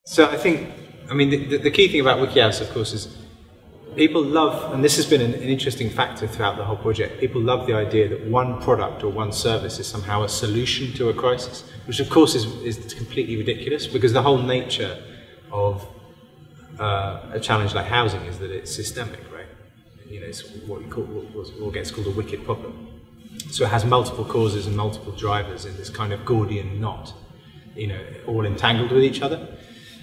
So I think, I mean, the key thing about WikiHouse, of course, is people love, and this has been an interesting factor throughout the whole project, people love the idea that one product or one service is somehow a solution to a crisis, which of course is completely ridiculous, because the whole nature of a challenge like housing is that it's systemic, right? You know, it's what gets called a wicked problem. So it has multiple causes and multiple drivers in this kind of Gordian knot, you know, all entangled with each other.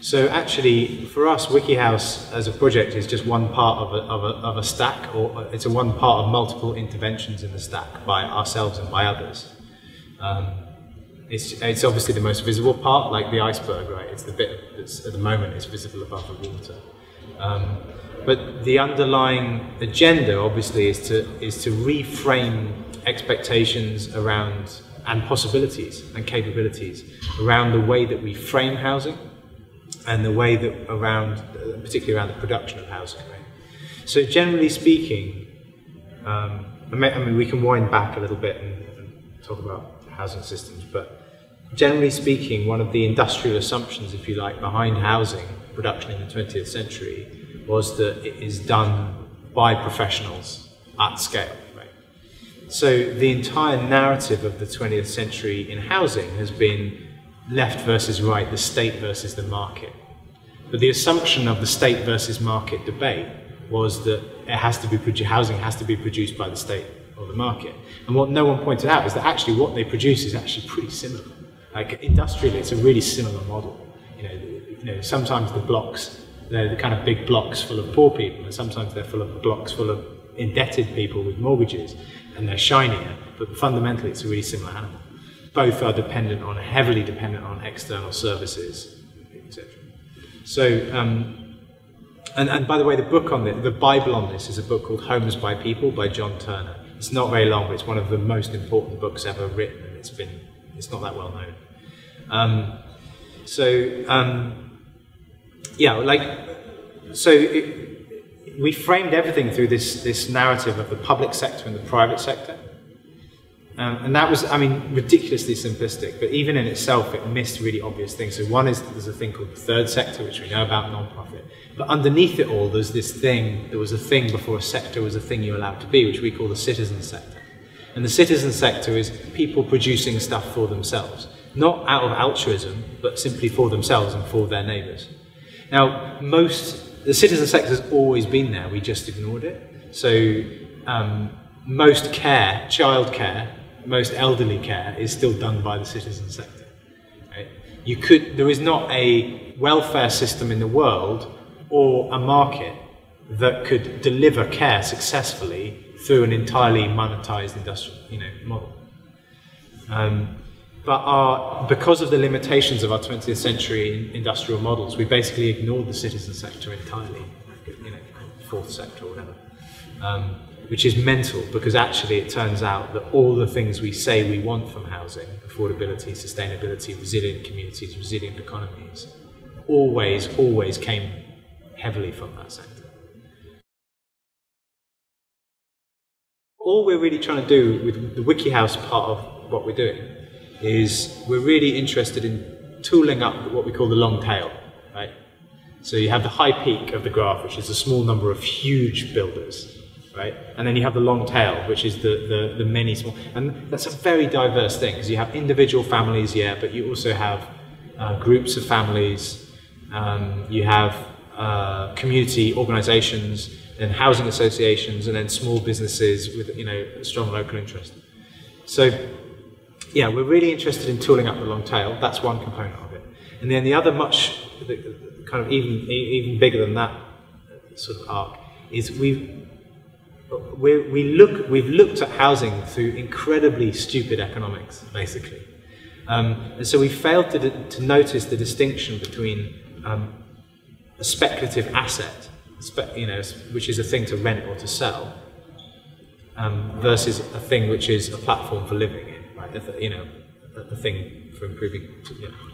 So actually, for us, WikiHouse as a project is just one part of a stack, or it's one part of multiple interventions in the stack by ourselves and by others. It's obviously the most visible part, like the iceberg, right? It's the bit that's at the moment is visible above the water. But the underlying agenda, obviously, is to reframe expectations around and possibilities and capabilities around the way that we frame housing, and the way that particularly around the production of housing. Right? So generally speaking, I mean, we can wind back a little bit and talk about housing systems, but generally speaking, one of the industrial assumptions, if you like, behind housing production in the 20th century was that it is done by professionals at scale. Right? So the entire narrative of the 20th century in housing has been left versus right, the state versus the market. But the assumption of the state versus market debate was that housing has to be produced by the state or the market. And what no one pointed out is that actually what they produce is actually pretty similar. Like industrially, it's a really similar model. You know, sometimes the blocks, they're the kind of big blocks full of poor people, and sometimes they're full of blocks full of indebted people with mortgages, and they're shinier, but fundamentally it's a really similar animal. Both are heavily dependent on external services, etc. So, and by the way, the book on the Bible on this is a book called Homes by People by John Turner. It's not very long, but it's one of the most important books ever written, and it's not that well known. We framed everything through this narrative of the public sector and the private sector. And that was, I mean, ridiculously simplistic, but even in itself it missed really obvious things. So one is that there's a thing called the third sector, which we know about, non-profit. But underneath it all, there's this thing, there was a thing before a sector was a thing you're allowed to be, which we call the citizen sector. And the citizen sector is people producing stuff for themselves. Not out of altruism, but simply for themselves and for their neighbours. Now, the citizen sector has always been there, we just ignored it. So most care, childcare, most elderly care is still done by the citizen sector. Right? There is not a welfare system in the world or a market that could deliver care successfully through an entirely monetized industrial, model. But because of the limitations of our 20th century industrial models, we basically ignored the citizen sector entirely, fourth sector or whatever. Which is mental, because actually it turns out that all the things we say we want from housing, affordability, sustainability, resilient communities, resilient economies, always came heavily from that sector. All we're really trying to do with the WikiHouse part of what we're doing is we're really interested in tooling up what we call the long tail, right? So you have the high peak of the graph, which is a small number of huge builders, right? And then you have the long tail, which is the many small, and that's a very diverse thing, because you have individual families, yeah, but you also have groups of families, you have community organizations, and housing associations, and then small businesses with a strong local interest. So yeah, we're really interested in tooling up the long tail. That's one component of it. And then the other kind of even bigger than that sort of arc is we've looked at housing through incredibly stupid economics, basically. And so we failed to notice the distinction between a speculative asset, which is a thing to rent or to sell, versus a thing which is a platform for living in, right? A thing for improving,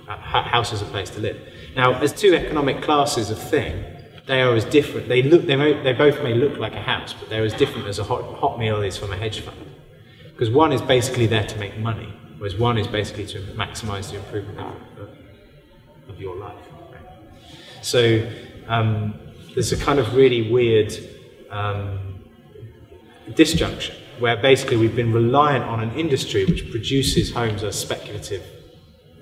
a house as a place to live. Now, as two economic classes of thing, they are as different. They both may look like a house, but they're as different as a hot meal is from a hedge fund. Because one is basically there to make money, whereas one is basically to maximise the improvement of your life. Right? So there's a kind of really weird disjunction where basically we've been reliant on an industry which produces homes as speculative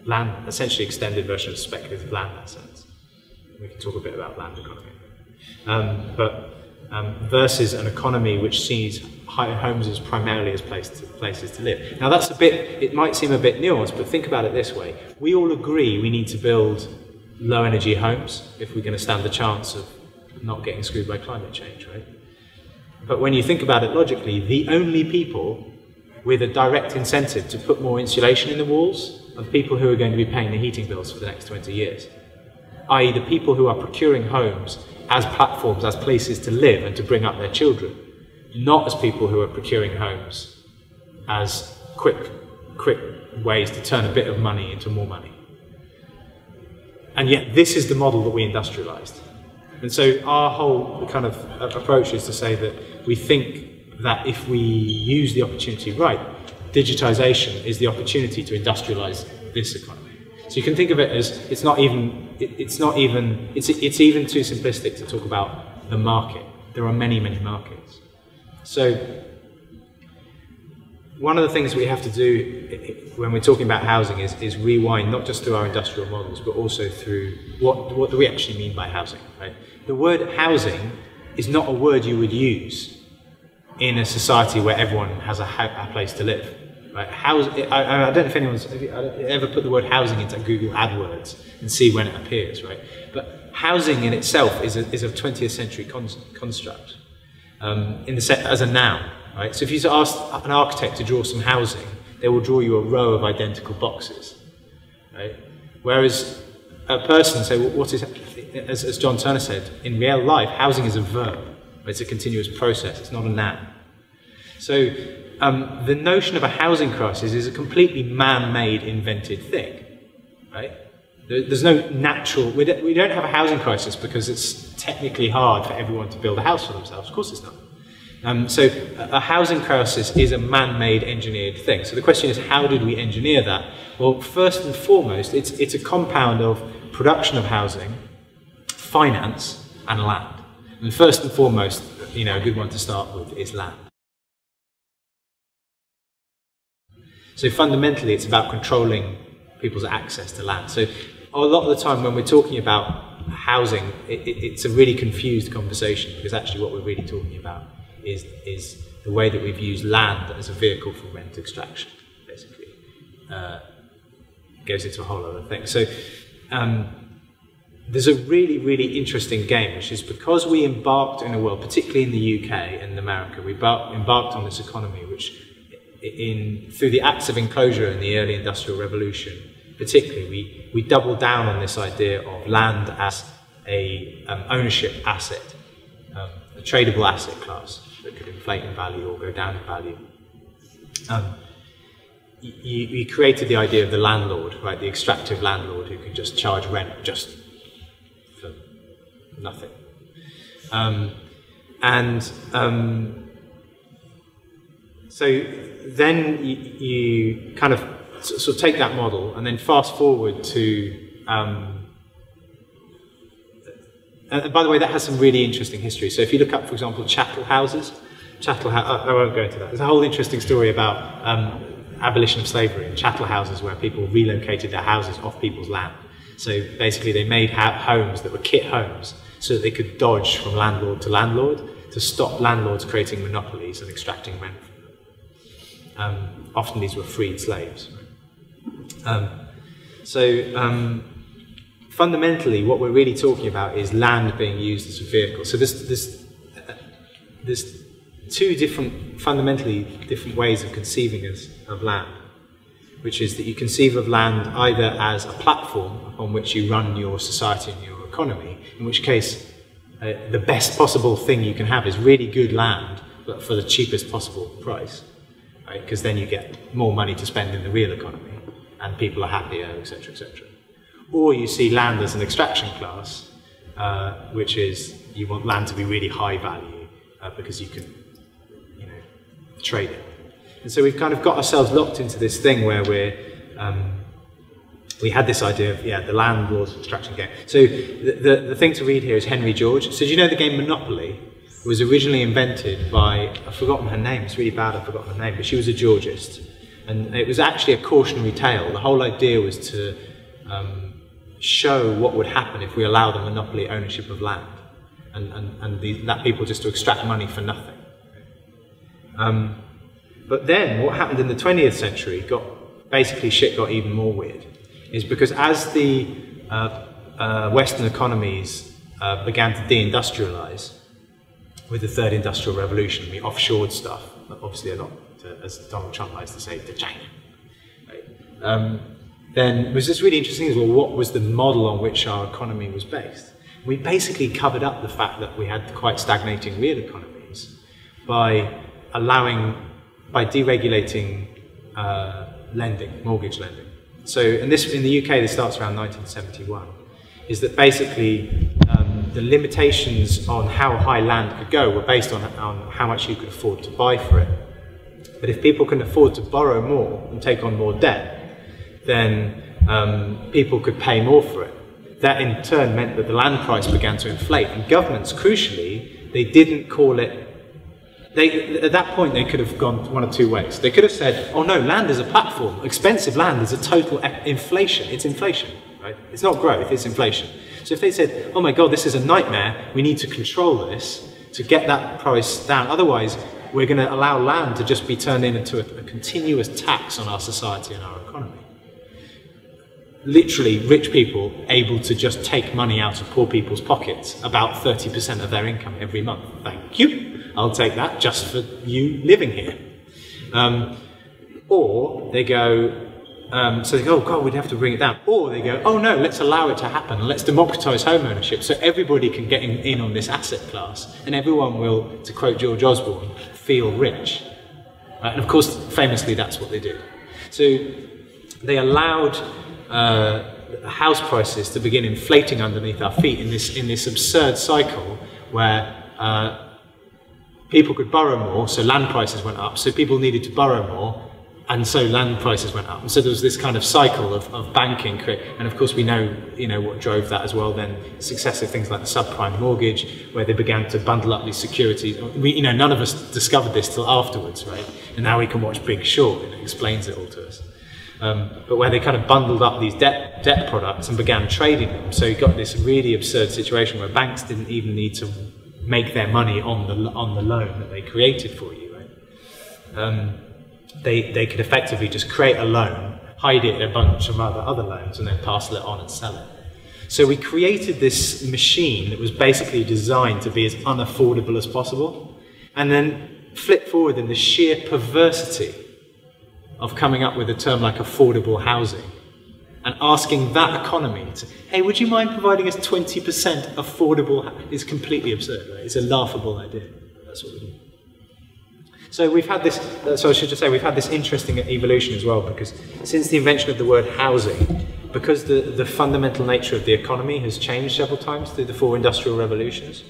land, essentially extended version of speculative land assets. We can talk a bit about land economy. Versus an economy which sees homes as primarily as places to live. Now that's it might seem a bit nuanced, but think about it this way. We all agree we need to build low energy homes if we're going to stand the chance of not getting screwed by climate change, right? But when you think about it logically, the only people with a direct incentive to put more insulation in the walls are the people who are going to be paying the heating bills for the next 20 years. I.e. the people who are procuring homes as platforms, as places to live and to bring up their children, not as people who are procuring homes as quick ways to turn a bit of money into more money. And yet this is the model that we industrialized. And so our whole kind of approach is to say that we think that if we use the opportunity right, digitization is the opportunity to industrialize this economy. So you can think of it as it's even too simplistic to talk about the market. There are many markets. So one of the things we have to do when we're talking about housing is rewind not just through our industrial models, but also through what do we actually mean by housing, right? The word housing is not a word you would use in a society where everyone has a place to live. Right? I don't know if anyone's ever put the word housing into Google AdWords and see when it appears, right? But housing in itself is a 20th century construct as a noun, right? So if you ask an architect to draw some housing, they will draw you a row of identical boxes, right? Whereas a person say, well, what is, as John Turner said, in real life, housing is a verb. It's a continuous process. It's not a noun. So the notion of a housing crisis is a completely man-made, invented thing, right? There's no natural... We don't have a housing crisis because it's technically hard for everyone to build a house for themselves. Of course it's not. So a housing crisis is a man-made, engineered thing. So the question is, how did we engineer that? Well, first and foremost, it's a compound of production of housing, finance, and land. And first and foremost, a good one to start with is land. So fundamentally, it's about controlling people's access to land. So a lot of the time when we're talking about housing, it's a really confused conversation, because actually what we're really talking about is the way that we've used land as a vehicle for rent extraction, basically. It goes into a whole other thing. So there's a really interesting game, which is because we embarked in a world, particularly in the UK and America, we embarked on this economy which through the acts of enclosure in the early industrial revolution, particularly, we doubled down on this idea of land as a ownership asset, a tradable asset class that could inflate in value or go down in value. You created the idea of the landlord, right? The extractive landlord who can just charge rent just for nothing. So then you kind of sort of take that model and then fast forward to, and by the way, that has some really interesting history. So if you look up, for example, chattel houses, I won't go into that. There's a whole interesting story about abolition of slavery and chattel houses where people relocated their houses off people's land. So basically they made homes that were kit homes so that they could dodge from landlord to landlord to stop landlords creating monopolies and extracting rent from them. Often these were freed slaves. Fundamentally, what we're really talking about is land being used as a vehicle. So there's two fundamentally different ways of conceiving of land, which is that you conceive of land either as a platform upon which you run your society and your economy, in which case the best possible thing you can have is really good land, but for the cheapest possible price. Because then you get more money to spend in the real economy and people are happier, etc., etc. Or you see land as an extraction class, which is you want land to be really high value because you can trade it. And so we've kind of got ourselves locked into this thing where we're we had this idea of, the landlord's abstraction game. So the thing to read here is Henry George. So do you know the game Monopoly was originally invented by, I've forgotten her name, it's really bad I've forgotten her name, but she was a Georgist. And it was actually a cautionary tale. The whole idea was to show what would happen if we allow the monopoly ownership of land and that people just to extract money for nothing. But then what happened in the 20th century basically shit got even more weird, is because as the Western economies began to deindustrialize with the third industrial revolution, we offshored stuff, obviously a lot, as Donald Trump likes to say, to China. Right? Then it was just really interesting as well, what was the model on which our economy was based? We basically covered up the fact that we had quite stagnating real economies by deregulating lending, mortgage lending. So, and this in the UK, this starts around 1971, is that basically the limitations on how high land could go were based on how much you could afford to buy for it. But if people can afford to borrow more and take on more debt, then people could pay more for it. That in turn meant that the land price began to inflate, and governments, crucially, they didn't call it. At that point, they could have gone one of two ways. They could have said, "Oh no, land is a platform. Expensive land is a total inflation. It's inflation, right? It's not growth. It's inflation." So if they said, "Oh my God, this is a nightmare. We need to control this to get that price down. Otherwise, we're going to allow land to just be turned into a continuous tax on our society and our economy." Literally, rich people able to just take money out of poor people's pockets, about 30% of their income every month. Thank you. I'll take that just for you living here. Or they go, so they go, "Oh God, we'd have to bring it down." Or they go, "Oh no, let's allow it to happen. Let's democratise home ownership so everybody can get in on this asset class, and everyone will, to quote George Osborne, feel rich." Right? And of course, famously, that's what they did. So they allowed house prices to begin inflating underneath our feet in this absurd cycle where people could borrow more, so land prices went up, so people needed to borrow more, and so land prices went up. And so there was this kind of cycle of banking, and of course we know what drove that as well. Then successive things like the subprime mortgage, where they began to bundle up these securities. None of us discovered this till afterwards, right? And now we can watch Big Short, and it explains it all to us. But where they kind of bundled up these debt products and began trading them. So you got this really absurd situation where banks didn't even need to make their money on the loan that they created for you. Right? They could effectively just create a loan, hide it in a bunch of other loans, and then parcel it on and sell it. So we created this machine that was basically designed to be as unaffordable as possible, and then flip forward in the sheer perversity of coming up with a term like affordable housing and asking that economy to, "Hey, would you mind providing us 20% affordable?" Is completely absurd, right? It's a laughable idea. That's what we do. So we've had this, so I should just say, we've had this interesting evolution as well, because since the invention of the word housing, because the fundamental nature of the economy has changed several times through the 4 industrial revolutions,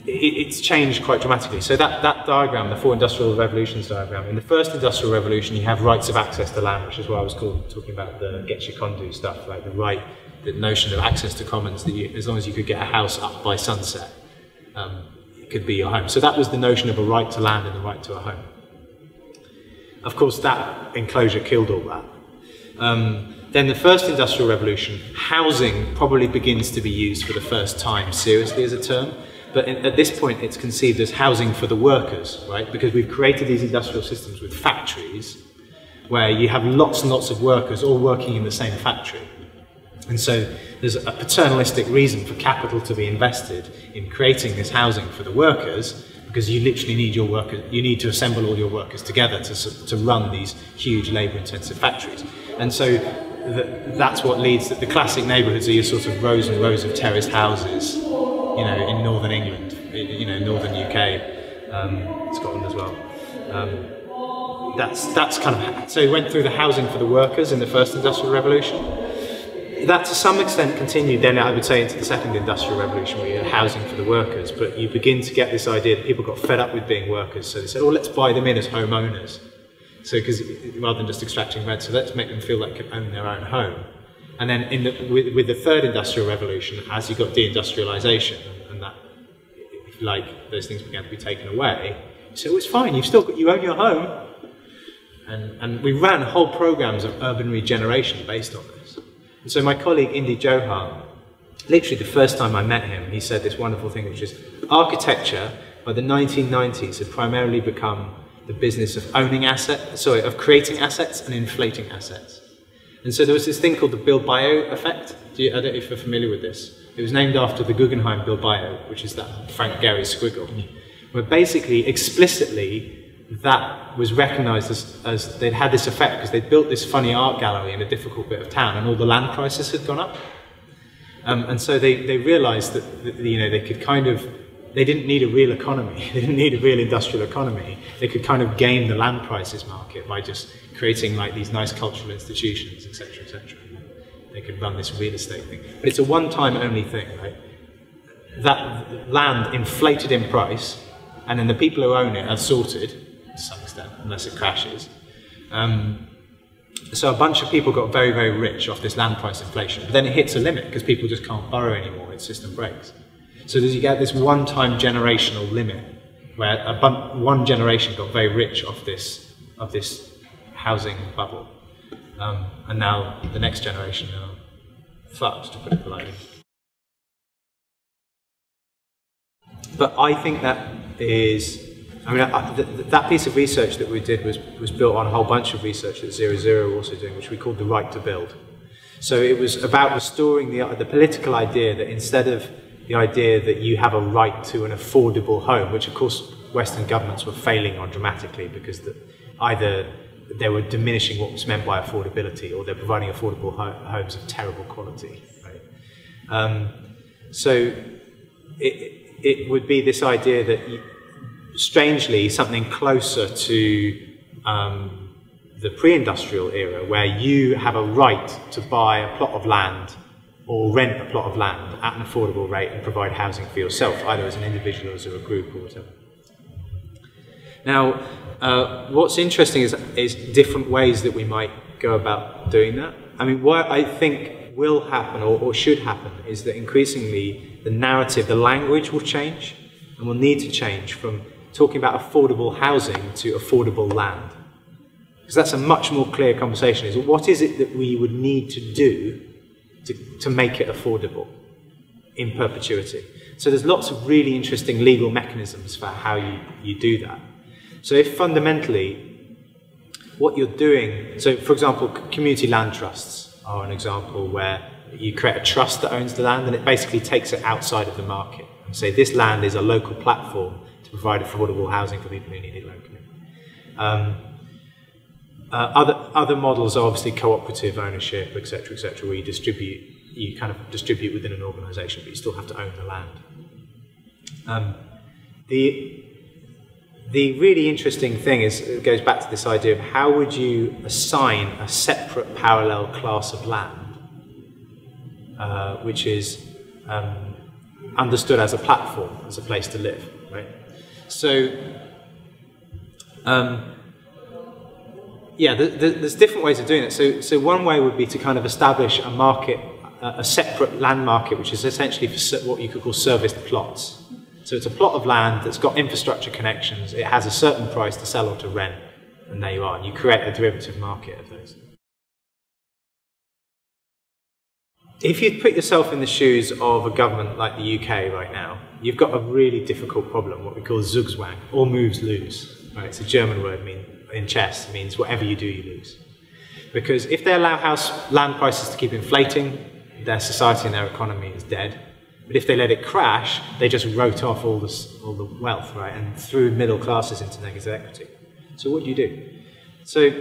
it's changed quite dramatically. So that diagram, the 4 industrial revolutions diagram, in the first industrial revolution you have rights of access to land, which is what I was talking about the Getcha-Kondu stuff, like the notion of access to commons, that as long as you could get a house up by sunset, it could be your home. So that was the notion of a right to land and the right to a home. Of course, that enclosure killed all that. Then the first industrial revolution, housing probably begins to be used for the first time seriously as a term. But at this point, it's conceived as housing for the workers, right? Because we've created these industrial systems with factories where you have lots and lots of workers all working in the same factory. And so there's a paternalistic reason for capital to be invested in creating this housing for the workers, because you literally need your workers, you need to assemble all your workers together to run these huge labour-intensive factories. And so that's what leads to the classic neighbourhoods are your sort of rows and rows of terraced houses, in northern England, northern UK, Scotland as well. That's kind of, so we went through the housing for the workers in the first industrial revolution. That to some extent continued then, I would say, into the second industrial revolution, where you had housing for the workers, but you begin to get this idea that people got fed up with being workers, so they said, "Oh, let's buy them in as homeowners." So, because rather than just extracting rent, so let's make them feel like they can own their own home. And then with the third industrial revolution, as you got deindustrialization, and that, if you like, those things began to be taken away, so it's fine, you own your home. And we ran whole programs of urban regeneration based on this. And so my colleague Indy Johar, literally the first time I met him, he said this wonderful thing, which is architecture by the 1990s had primarily become the business of of creating assets and inflating assets. And so there was this thing called the Bilbao effect. I don't know if you're familiar with this. It was named after the Guggenheim Bilbao, which is that Frank Gehry squiggle, where basically, explicitly, that was recognised as they'd had this effect because they'd built this funny art gallery in a difficult bit of town and all the land prices had gone up. And so they realised that they could they didn't need a real economy, they didn't need a real industrial economy, they could kind of game the land prices market by just creating like these nice cultural institutions, etc., etc. They could run this real estate thing. But it's a one-time only thing, right? That land inflated in price, and then the people who own it are sorted, to some extent, unless it crashes. So a bunch of people got very, very rich off this land price inflation. But then it hits a limit because people just can't borrow anymore, its system breaks. So you get this one-time generational limit where one generation got very rich off this housing bubble. And now the next generation are fucked, to put it politely. But I think that is... that piece of research that we did was built on a whole bunch of research that 00 were also doing, which we called the right to build. So it was about restoring the political idea that instead of the idea that you have a right to an affordable home, which of course Western governments were failing on dramatically because either they were diminishing what was meant by affordability or they're providing affordable homes of terrible quality. Right? So it would be this idea that strangely, something closer to the pre-industrial era, where you have a right to buy a plot of land or rent a plot of land at an affordable rate and provide housing for yourself, either as an individual or as a group or whatever. Now, what's interesting is different ways that we might go about doing that. I mean, what I think will happen or should happen is that increasingly the narrative, the language will change, and will need to change from talking about affordable housing to affordable land. Because that's a much more clear conversation, is what is it that we would need to do to make it affordable in perpetuity? So there's lots of really interesting legal mechanisms for how you do that. So if fundamentally what you're doing, so for example, community land trusts are an example where you create a trust that owns the land and it basically takes it outside of the market and say this land is a local platform to provide affordable housing for people who need it locally. Other models are obviously cooperative ownership, etc., where you kind of distribute within an organisation, but you still have to own the land. The really interesting thing it goes back to this idea of how would you assign a separate parallel class of land, which is understood as a platform, as a place to live, right? So, yeah, there's different ways of doing it. So one way would be to kind of establish a market, a separate land market, which is essentially for what you could call serviced plots. So it's a plot of land that's got infrastructure connections, it has a certain price to sell or to rent, and there you are. You create a derivative market of those. If you put yourself in the shoes of a government like the UK right now, you've got a really difficult problem, what we call Zugzwang, all moves lose. Right? It's a German word in chess, it means whatever you do, you lose. Because if they allow land prices to keep inflating, their society and their economy is dead. But if they let it crash, they just wrote off all the wealth, right, and threw middle classes into negative equity. So what do you do? So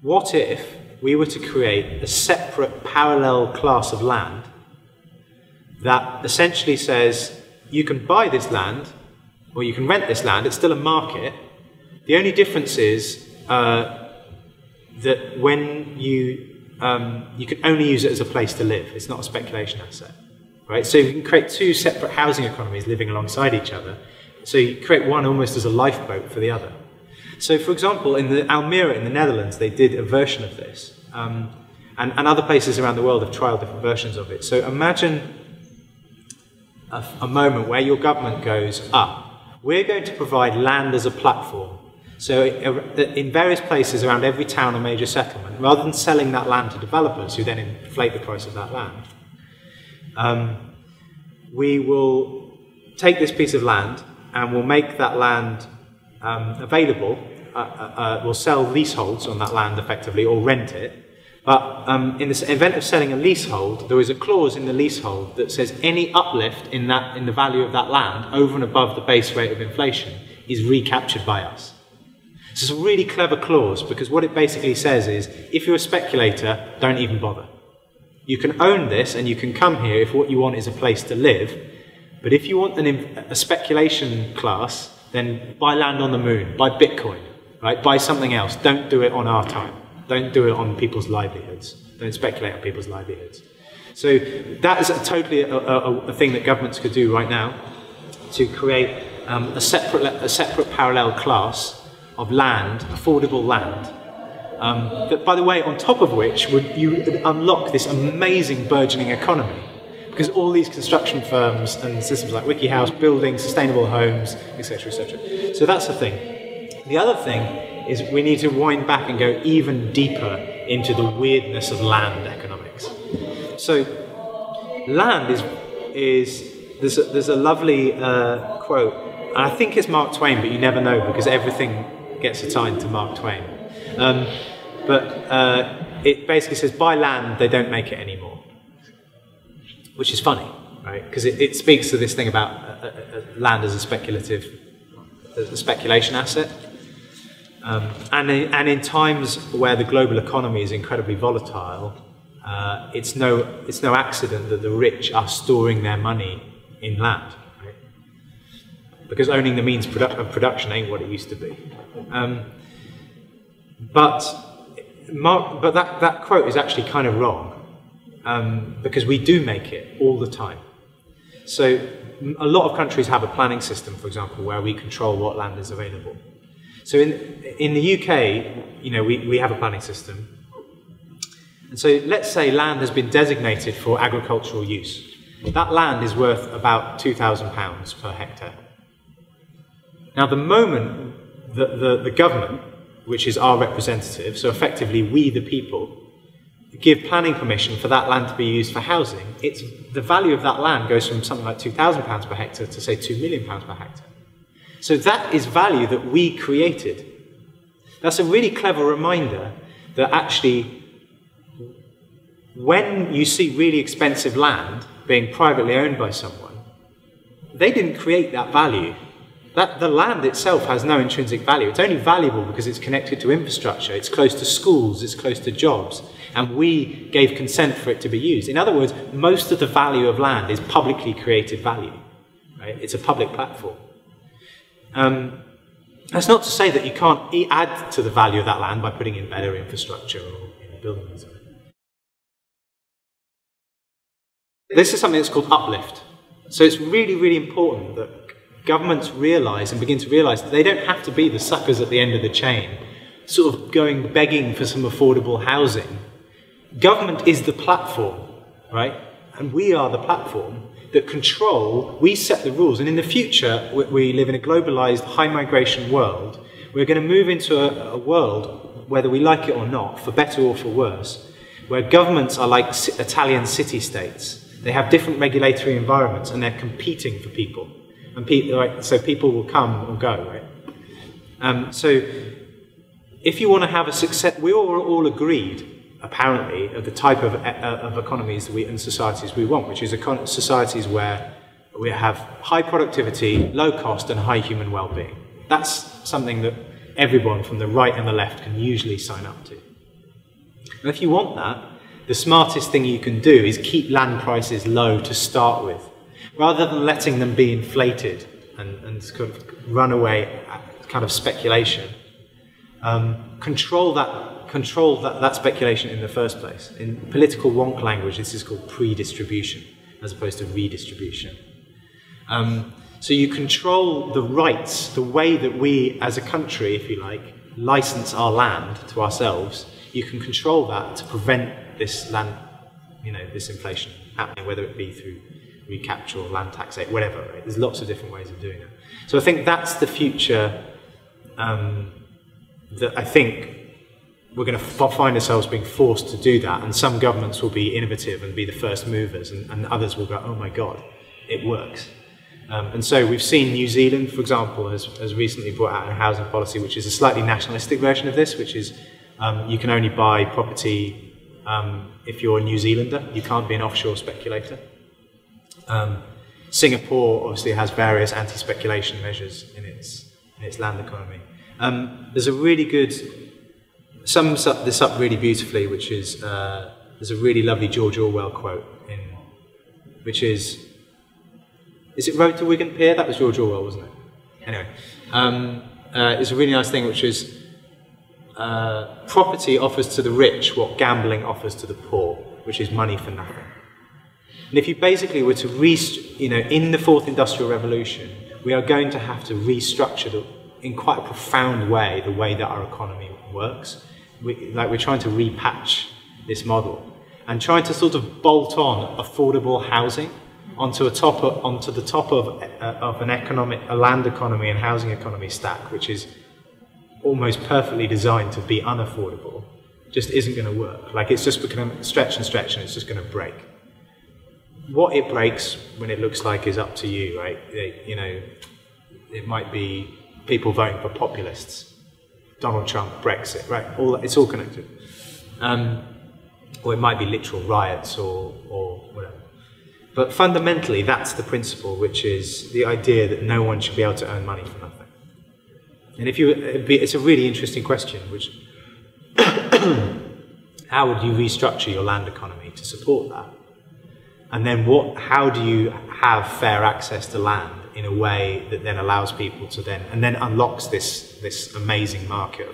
what if we were to create a separate parallel class of land that essentially says you can buy this land or you can rent this land, it's still a market. The only difference is that when you can only use it as a place to live. It's not a speculation asset. Right? So you can create two separate housing economies living alongside each other. So you create one almost as a lifeboat for the other. So, for example, in the Almere in the Netherlands, they did a version of this. And other places around the world have trialled different versions of it. So imagine a moment where your government goes, we're going to provide land as a platform. So in various places around every town or major settlement, rather than selling that land to developers who then inflate the price of that land, we will take this piece of land and we'll make that land available. We'll sell leaseholds on that land effectively or rent it. But in the event of selling a leasehold, there is a clause in the leasehold that says any uplift in the value of that land over and above the base rate of inflation is recaptured by us. So it's a really clever clause because what it basically says is if you're a speculator, don't even bother. You can own this and you can come here if what you want is a place to live. But if you want a speculation class, then buy land on the moon, buy Bitcoin, right? Buy something else. Don't do it on our time. Don't do it on people's livelihoods. Don't speculate on people's livelihoods. So that is totally a thing that governments could do right now to create a separate parallel class of land, affordable land. That, by the way, on top of which you would unlock this amazing burgeoning economy. Because all these construction firms and systems like WikiHouse building sustainable homes, etc., etc. So that's the thing. The other thing is we need to wind back and go even deeper into the weirdness of land economics. So land there's a lovely quote, and I think it's Mark Twain, but you never know because everything gets assigned to Mark Twain. It basically says, buy land, they don't make it anymore. Which is funny, right? Because it speaks to this thing about land as a speculation asset. And in times where the global economy is incredibly volatile, it's no accident that the rich are storing their money in land, right? Because owning the means of production ain't what it used to be. But that quote is actually kind of wrong, because we do make it all the time. So a lot of countries have a planning system, for example, where we control what land is available. So in the UK, we have a planning system. And so let's say land has been designated for agricultural use. That land is worth about £2,000 per hectare. Now the moment that the government, which is our representative, so effectively we the people, give planning permission for that land to be used for housing, the value of that land goes from something like £2,000 per hectare to say £2 million per hectare. So that is value that we created. That's a really clever reminder that actually when you see really expensive land being privately owned by someone, they didn't create that value. The land itself has no intrinsic value. It's only valuable because it's connected to infrastructure, it's close to schools, it's close to jobs, and we gave consent for it to be used. In other words, most of the value of land is publicly created value, right? It's a public platform. That's not to say that you can't add to the value of that land by putting in better infrastructure or building and so on. This is something that's called uplift. So it's really, really important that governments realise and begin to realise that they don't have to be the suckers at the end of the chain, sort of going begging for some affordable housing. Government is the platform, right? And we are the platform that we set the rules. And in the future, we live in a globalised, high migration world. We're going to move into a world, whether we like it or not, for better or for worse, where governments are like Italian city-states. They have different regulatory environments and they're competing for people. And so people will come or go, right? So if you want to have a success, we all agreed, apparently, of the type of economies and societies we want, which is societies where we have high productivity, low cost, and high human well-being. That's something that everyone from the right and the left can usually sign up to. And if you want that, the smartest thing you can do is keep land prices low to start with, rather than letting them be inflated and kind of run away kind of speculation. Control that speculation in the first place. In political wonk language, this is called pre-distribution, as opposed to redistribution. So you control the rights, the way that we as a country, if you like, license our land to ourselves. You can control that to prevent this land, this inflation happening, whether it be through recapture or land taxation, whatever. Right? There's lots of different ways of doing it. So I think that's the future that I think we're going to find ourselves being forced to do that, and some governments will be innovative and be the first movers, and others will go, oh my God, it works. And so we've seen New Zealand, for example, has recently brought out a housing policy which is a slightly nationalistic version of this, which is you can only buy property if you're a New Zealander. You can't be an offshore speculator. Singapore obviously has various anti-speculation measures in its land economy. There's a really good, sums this up really beautifully, which is, there's a really lovely George Orwell quote, which is it Road to Wigan Pier? That was George Orwell, wasn't it? Anyway, it's a really nice thing, which is, property offers to the rich what gambling offers to the poor, which is money for nothing. And if you basically were to in the fourth industrial revolution, we are going to have to restructure in quite a profound way the way that our economy works. We're trying to repatch this model and trying to sort of bolt on affordable housing onto the top of a land economy and housing economy stack, which is almost perfectly designed to be unaffordable, just isn't going to work. Like, it's just going to stretch and stretch, and it's just going to break. What it breaks, when it looks like, is up to you, right? It might be people voting for populists, Donald Trump, Brexit, right? It's all connected. Or it might be literal riots or whatever. But fundamentally, that's the principle, which is the idea that no one should be able to earn money for nothing. And it's a really interesting question, which how would you restructure your land economy to support that? And then how do you have fair access to land in a way that then allows people to and then unlocks this amazing market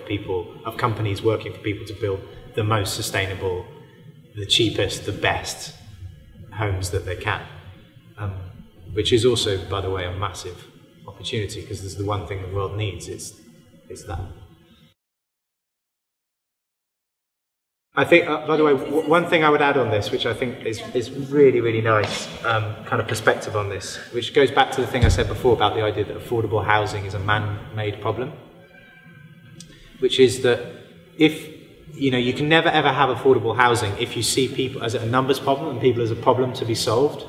of companies working for people to build the most sustainable, the cheapest, the best homes that they can, which is also, by the way, a massive opportunity, because there's the one thing the world needs, it's that. I think, by the way, one thing I would add on this, which I think is really, really nice kind of perspective on this, which goes back to the thing I said before about the idea that affordable housing is a man-made problem, which is that you can never ever have affordable housing if you see people as a numbers problem and people as a problem to be solved.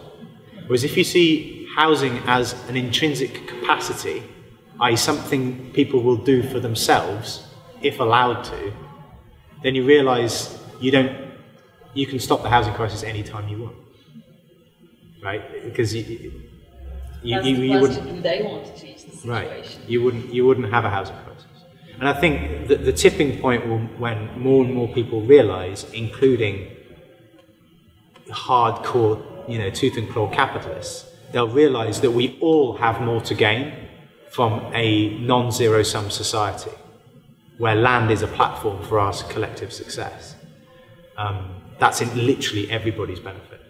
Whereas if you see housing as an intrinsic capacity, i.e. something people will do for themselves, if allowed to, then you realise you can stop the housing crisis any time you want, right? Because you wouldn't. Do they want to change the situation? Right. You wouldn't have a housing crisis. And I think that the tipping point will, when more and more people realise, including hardcore, tooth and claw capitalists, they'll realise that we all have more to gain from a non-zero-sum society, where land is a platform for our collective success. That's in literally everybody's benefit.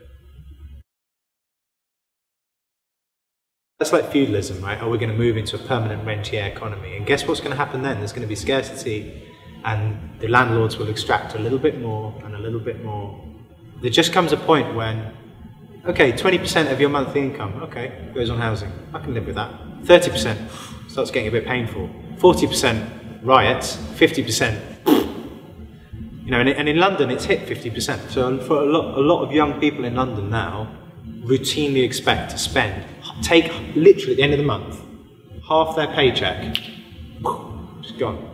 That's like feudalism, right? We're going to move into a permanent rentier economy. And guess what's going to happen then? There's going to be scarcity, and the landlords will extract a little bit more and a little bit more. There just comes a point when, okay, 20% of your monthly income, okay, goes on housing. I can live with that. 30% starts getting a bit painful. 40% riots, 50%. And in London it's hit 50%. So for a lot of young people in London now routinely expect to take literally at the end of the month half their paycheck, just gone.